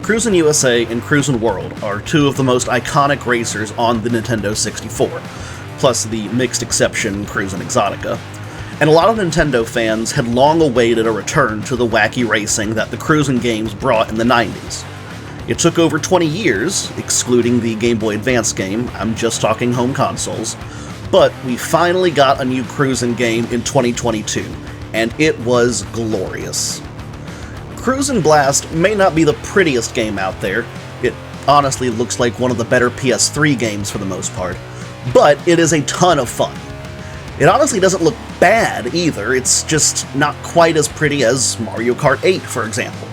Cruis'n USA and Cruis'n World are two of the most iconic racers on the Nintendo 64, plus the mixed exception Cruis'n Exotica. And a lot of Nintendo fans had long awaited a return to the wacky racing that the Cruis'n games brought in the 90s. It took over 20 years, excluding the Game Boy Advance game, I'm just talking home consoles, but we finally got a new Cruis'n game in 2022, and it was glorious. Cruis'n Blast may not be the prettiest game out there, it honestly looks like one of the better PS3 games for the most part, but it is a ton of fun. It honestly doesn't look bad either, it's just not quite as pretty as Mario Kart 8, for example.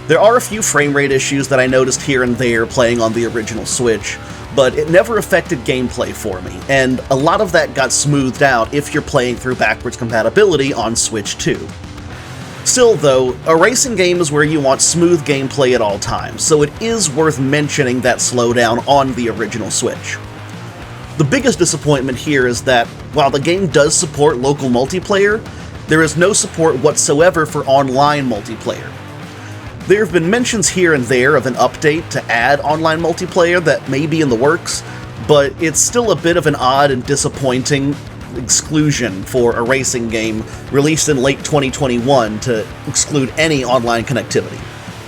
There are a few frame rate issues that I noticed here and there playing on the original Switch, but it never affected gameplay for me, and a lot of that got smoothed out if you're playing through backwards compatibility on Switch 2. Still though, a racing game is where you want smooth gameplay at all times, so it is worth mentioning that slowdown on the original Switch. The biggest disappointment here is that, while the game does support local multiplayer, there is no support whatsoever for online multiplayer. There have been mentions here and there of an update to add online multiplayer that may be in the works, but it's still a bit of an odd and disappointing exclusion for a racing game released in late 2021 to exclude any online connectivity.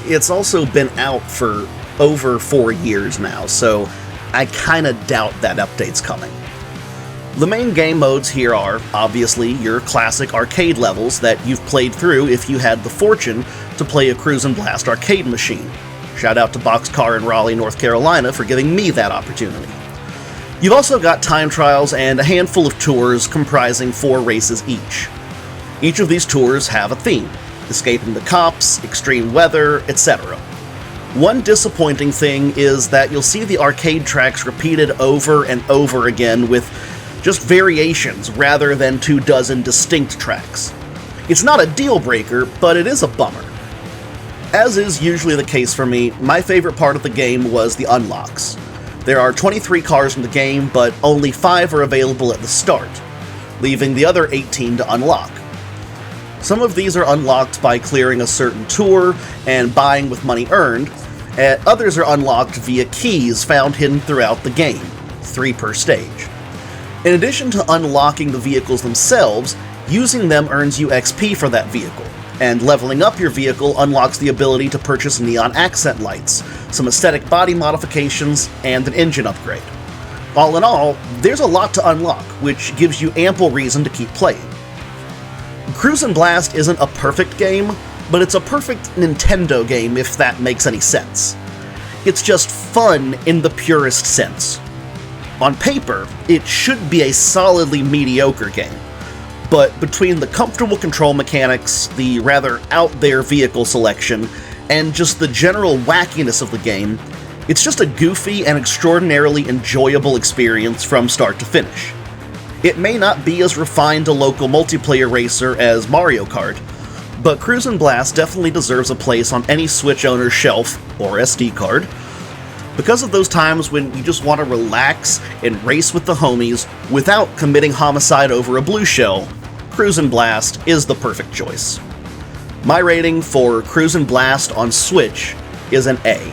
It's also been out for over 4 years now, so I kinda doubt that update's coming. The main game modes here are, obviously, your classic arcade levels that you've played through if you had the fortune to play a Cruis'n Blast arcade machine. Shout out to Boxcar in Raleigh, North Carolina for giving me that opportunity. You've also got time trials and a handful of tours comprising 4 races each. Each of these tours have a theme: escaping the cops, extreme weather, etc. One disappointing thing is that you'll see the arcade tracks repeated over and over again with just variations rather than 24 distinct tracks. It's not a deal breaker, but it is a bummer. As is usually the case for me, my favorite part of the game was the unlocks. There are 23 cars in the game, but only 5 are available at the start, leaving the other 18 to unlock. Some of these are unlocked by clearing a certain tour and buying with money earned, and others are unlocked via keys found hidden throughout the game, 3 per stage. In addition to unlocking the vehicles themselves, using them earns you XP for that vehicle, and leveling up your vehicle unlocks the ability to purchase neon accent lights, some aesthetic body modifications, and an engine upgrade. All in all, there's a lot to unlock, which gives you ample reason to keep playing. Cruis'n Blast isn't a perfect game, but it's a perfect Nintendo game if that makes any sense. It's just fun in the purest sense. On paper, it should be a solidly mediocre game, but between the comfortable control mechanics, the rather out-there vehicle selection, and just the general wackiness of the game, it's just a goofy and extraordinarily enjoyable experience from start to finish. It may not be as refined a local multiplayer racer as Mario Kart, but Cruis'n Blast definitely deserves a place on any Switch owner's shelf, or SD card, because of those times when you just want to relax and race with the homies without committing homicide over a blue shell. Cruis'n Blast is the perfect choice. My rating for Cruis'n Blast on Switch is an A.